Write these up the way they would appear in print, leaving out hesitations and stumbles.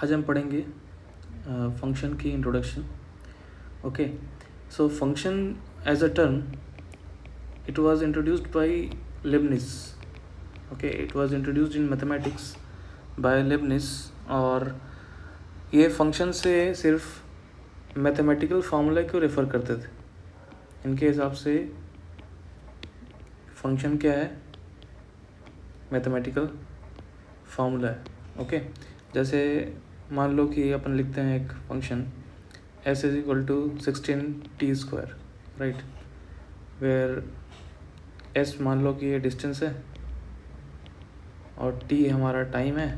आज हम पढ़ेंगे फंक्शन की introduction. Okay, so function as a term, it was introduced by Leibniz. Okay, it was introduced in mathematics by Leibniz. और ये function से सिर्फ मैथमेटिकल फार्मूला को रेफ़र करते थे. इनके हिसाब से फंक्शन क्या है? मैथमेटिकल फार्मूला है. ओके, जैसे मान लो कि अपन लिखते हैं एक function s is equal to 16t², right, where s मान लो कि ये डिस्टेंस है और t हमारा टाइम है.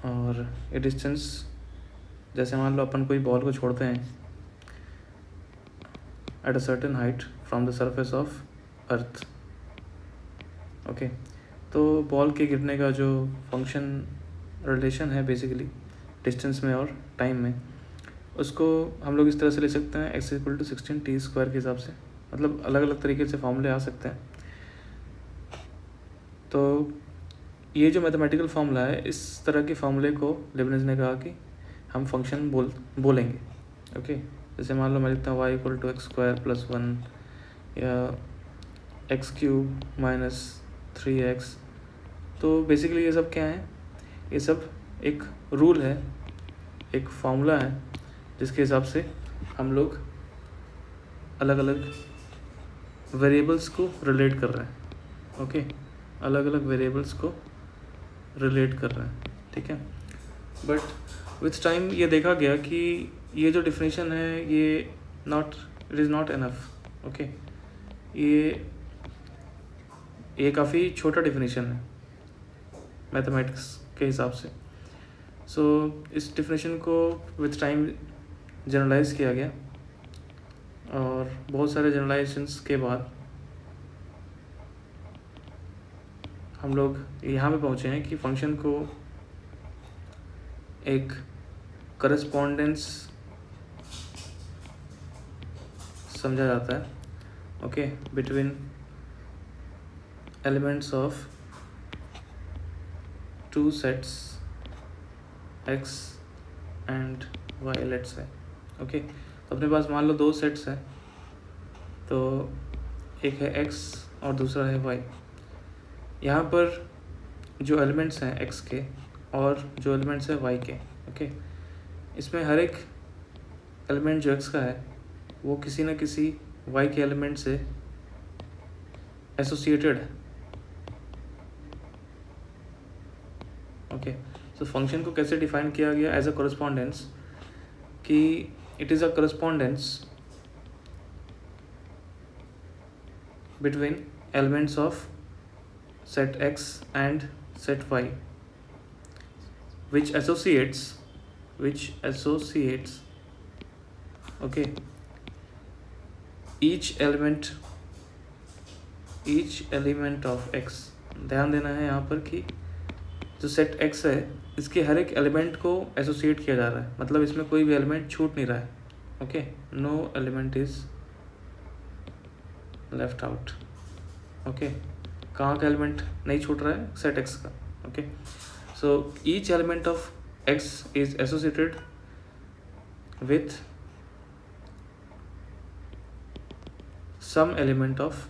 और ये डिस्टेंस, जैसे मान लो अपन कोई बॉल को छोड़ते हैं at a certain height from the surface of earth. Okay, तो बॉल के गिरने का जो फंक्शन रिलेशन है बेसिकली डिस्टेंस में और टाइम में, उसको हम लोग इस तरह से ले सकते हैं x इक्वल टू 16t² के हिसाब से. मतलब अलग अलग तरीके से फॉर्मूले आ सकते हैं. तो ये जो मैथमेटिकल फार्मूला है, इस तरह के फार्मूले को लेबनिज़ ने कहा कि हम फंक्शन बोलेंगे. ओके, जैसे मान लो मैं लिखता हूँ y equal to x² plus 1 या x³ माइनस 3x. तो बेसिकली ये सब क्या है? ये सब एक रूल है, एक फार्मूला है, जिसके हिसाब से हम लोग अलग अलग वेरिएबल्स को रिलेट कर रहे हैं. ओके, अलग अलग वेरिएबल्स को रिलेट कर रहे हैं. ठीक है, बट विथ टाइम ये देखा गया कि ये जो डिफिनेशन है ये it is not enough. Okay, ये काफ़ी छोटा डिफिनेशन है मैथमेटिक्स के हिसाब से. सो इस डिफिनेशन को विथ टाइम जनरलाइज किया गया और बहुत सारे जनरलाइजेशंस के बाद हम लोग यहाँ पे पहुँचे हैं कि फंक्शन को एक करस्पॉन्डेंस समझा जाता है. Okay, between elements of two sets x and y, let's say. Okay, तो अपने पास मान लो दो सेट्स हैं, तो एक है x और दूसरा है y. यहाँ पर जो एलिमेंट्स हैं x के और जो एलिमेंट्स हैं y के, ओके, इसमें हर एक एलिमेंट जो x का है वो किसी न किसी y के एलिमेंट से एसोसिएटेड है. ओके, तो फंक्शन को कैसे डिफाइन किया गया? एज अ करस्पॉन्डेंस, कि it is a correspondence between elements of set x and set y which associates okay each element of x. ध्यान देना है यहाँ पर कि जो सेट x है इसके हर एक एलिमेंट को एसोसिएट किया जा रहा है. मतलब इसमें कोई भी एलिमेंट छूट नहीं रहा है. Okay, no element is left out. Okay, कहाँ का एलिमेंट नहीं छूट रहा है? सेट x का. Okay, so each element of x is associated with some element of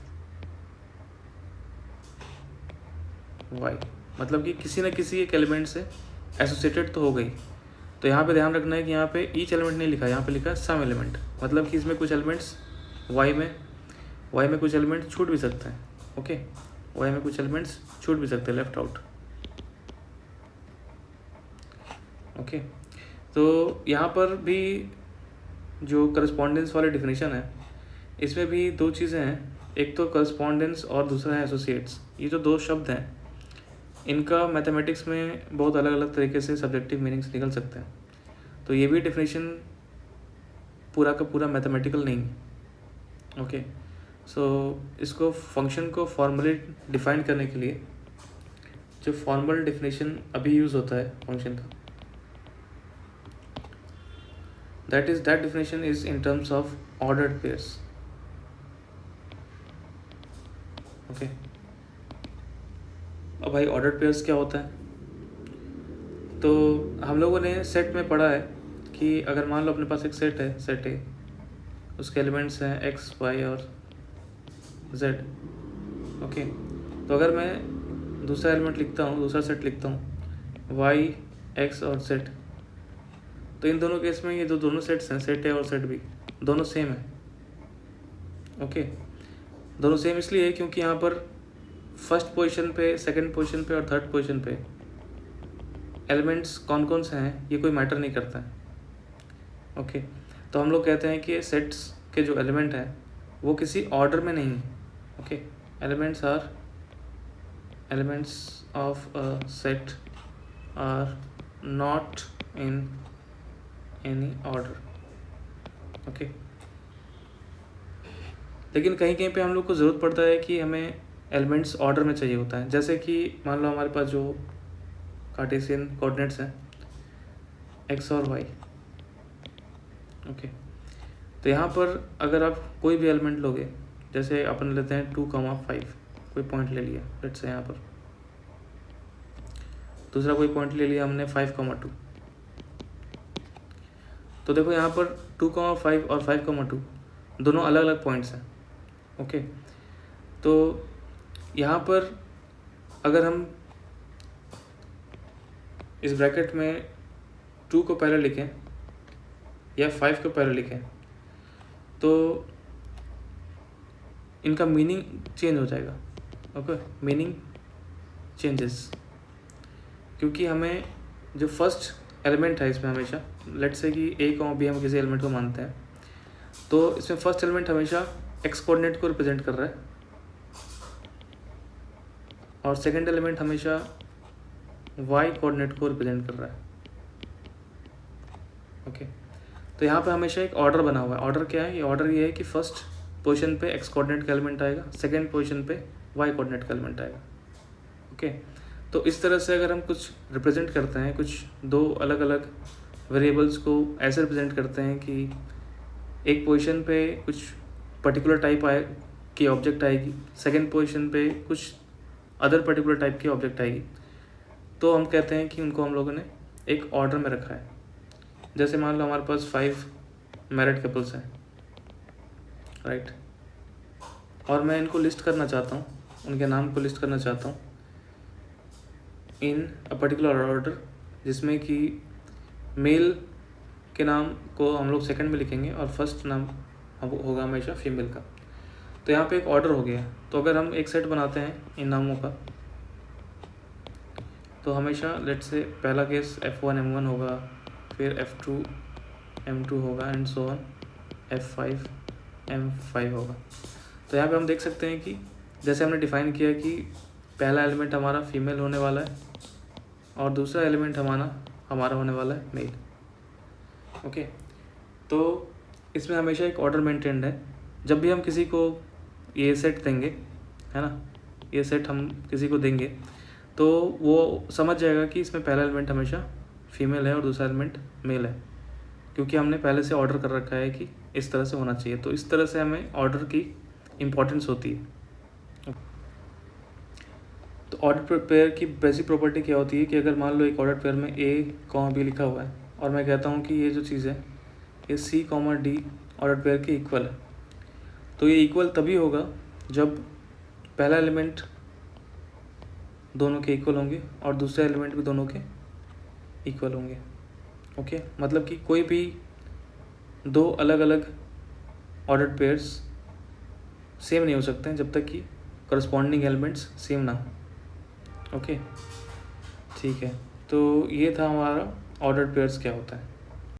y. मतलब कि किसी न किसी एक एलिमेंट से एसोसिएटेड तो हो गई. तो यहाँ पे ध्यान रखना है कि यहाँ पे ईच एलिमेंट नहीं लिखा, यहाँ पे लिखा है सम एलिमेंट. मतलब कि इसमें कुछ एलिमेंट्स y में कुछ एलिमेंट छूट भी सकते हैं. ओके, y में कुछ एलिमेंट्स छूट भी सकते हैं, लेफ्ट आउट. ओके, तो यहाँ पर भी जो करस्पॉन्डेंस वाले डिफिनेशन है, इसमें भी दो चीज़ें हैं. एक तो करस्पॉन्डेंस और दूसरा है एसोसिएट्स. ये जो दो शब्द हैं, इनका मैथमेटिक्स में बहुत अलग अलग तरीके से सब्जेक्टिव मीनिंग्स निकल सकते हैं. तो ये भी डिफिनेशन पूरा का पूरा मैथमेटिकल नहीं है. ओके, सो इसको फंक्शन को फॉर्मली डिफाइन करने के लिए जो फॉर्मल डिफिनेशन अभी यूज़ होता है फंक्शन का, that definition is in terms of ordered pairs. Okay, अब भाई ऑर्डर्ड पेयर्स क्या होता है? तो हम लोगों ने सेट में पढ़ा है कि अगर मान लो अपने पास एक सेट है, सेट ए, उसके एलिमेंट्स हैं एक्स, वाई और जेड। ओके, तो अगर मैं दूसरा एलिमेंट लिखता हूँ, दूसरा सेट लिखता हूँ वाई, एक्स और जेड, तो इन दोनों केस में ये जो दोनों सेट्स हैं, सेट ए और सेट बी, दोनों सेम है। ओके, दोनों सेम इसलिए है क्योंकि यहाँ पर फर्स्ट पोजीशन पे, सेकंड पोजीशन पे और थर्ड पोजीशन पे एलिमेंट्स कौन कौन से हैं ये कोई मैटर नहीं करता है। ओके, तो हम लोग कहते हैं कि सेट्स के जो एलिमेंट हैं वो किसी ऑर्डर में नहीं है। Okay, elements of a set are not in any order. Okay, लेकिन कहीं कहीं पे हम लोग को ज़रूरत पड़ता है कि हमें एलिमेंट्स ऑर्डर में चाहिए होता है। जैसे कि मान लो हमारे पास जो कार्टेशियन कोऑर्डिनेट्स हैं एक्स और वाई। ओके, तो यहाँ पर अगर आप कोई भी एलिमेंट लोगे, जैसे अपन लेते हैं 2,5, कोई पॉइंट ले लिया लेट्स से, यहाँ पर दूसरा कोई पॉइंट ले लिया हमने 5,2। तो देखो यहाँ पर 2,5 और 5,2 दोनों अलग अलग पॉइंट्स हैं। ओके, तो यहाँ पर अगर हम इस ब्रैकेट में 2 को पहले लिखें या 5 को पहले लिखें तो इनका मीनिंग चेंज हो जाएगा। ओके, मीनिंग चेंजेस, क्योंकि हमें जो फर्स्ट एलिमेंट है इसमें हमेशा, लेट्स से कि ए कॉमा बी हम किसी एलिमेंट को मानते हैं, तो इसमें फर्स्ट एलिमेंट हमेशा एक्स कोऑर्डिनेट को रिप्रेजेंट कर रहा है और सेकंड एलिमेंट हमेशा वाई कोऑर्डिनेट को रिप्रेजेंट कर रहा है। ओके, तो यहाँ पे हमेशा एक ऑर्डर बना हुआ है। ऑर्डर क्या है? ये ऑर्डर ये है कि फर्स्ट पोजीशन पे एक्स कोऑर्डिनेट का एलिमेंट आएगा, सेकंड पोजीशन पे वाई कोऑर्डिनेट का एलिमेंट आएगा। ओके, तो इस तरह से अगर हम कुछ रिप्रेजेंट करते हैं, कुछ दो अलग अलग वेरिएबल्स को ऐसे रिप्रेजेंट करते हैं कि एक पोजीशन पे कुछ पर्टिकुलर टाइप की ऑब्जेक्ट आएगी, सेकंड पोजीशन पे कुछ अदर पर्टिकुलर टाइप की ऑब्जेक्ट आएगी, तो हम कहते हैं कि उनको हम लोगों ने एक ऑर्डर में रखा है। जैसे मान लो हमारे पास 5 मैरिड कपल्स हैं, राइट, और मैं इनको लिस्ट करना चाहता हूँ, उनके नाम को लिस्ट करना चाहता हूँ इन अ पर्टिकुलर ऑर्डर, जिसमें कि मेल के नाम को हम लोग सेकंड में लिखेंगे और फर्स्ट नाम होगा हमेशा फीमेल का। तो यहाँ पे एक ऑर्डर हो गया। तो अगर हम एक सेट बनाते हैं इन नामों का, तो हमेशा लेट्स से पहला केस F1 M1 होगा, फिर F2 M2 होगा and so on F5 M5 होगा। तो यहाँ पे हम देख सकते हैं कि जैसे हमने डिफ़ाइन किया कि पहला एलिमेंट हमारा फीमेल होने वाला है और दूसरा एलिमेंट हमारा होने वाला है मेल। ओके, तो इसमें हमेशा एक ऑर्डर मेंटेन्ड है। जब भी हम किसी को ये सेट देंगे, है ना, ये सेट हम किसी को देंगे तो वो समझ जाएगा कि इसमें पहला एलिमेंट हमेशा फीमेल है और दूसरा एलिमेंट मेल है, क्योंकि हमने पहले से ऑर्डर कर रखा है कि इस तरह से होना चाहिए। तो इस तरह से हमें ऑर्डर की इम्पोर्टेंस होती है। तो ऑर्डर पेयर की बेसिक प्रॉपर्टी क्या होती है कि अगर मान लो एक ऑर्डर पेयर में A, B लिखा हुआ है और मैं कहता हूँ कि ये जो चीज़ है ये C, D ऑर्डर पेयर के इक्वल है, तो ये इक्वल तभी होगा जब पहला एलिमेंट दोनों के इक्वल होंगे और दूसरे एलिमेंट भी दोनों के इक्वल होंगे। ओके, मतलब कि कोई भी दो अलग अलग ऑर्डर्ड पेयर्स सेम नहीं हो सकते हैं जब तक कि करस्पॉन्डिंग एलिमेंट्स सेम ना हो। ओके, ठीक है, तो ये था हमारा ऑर्डर्ड पेयर्स क्या होता है।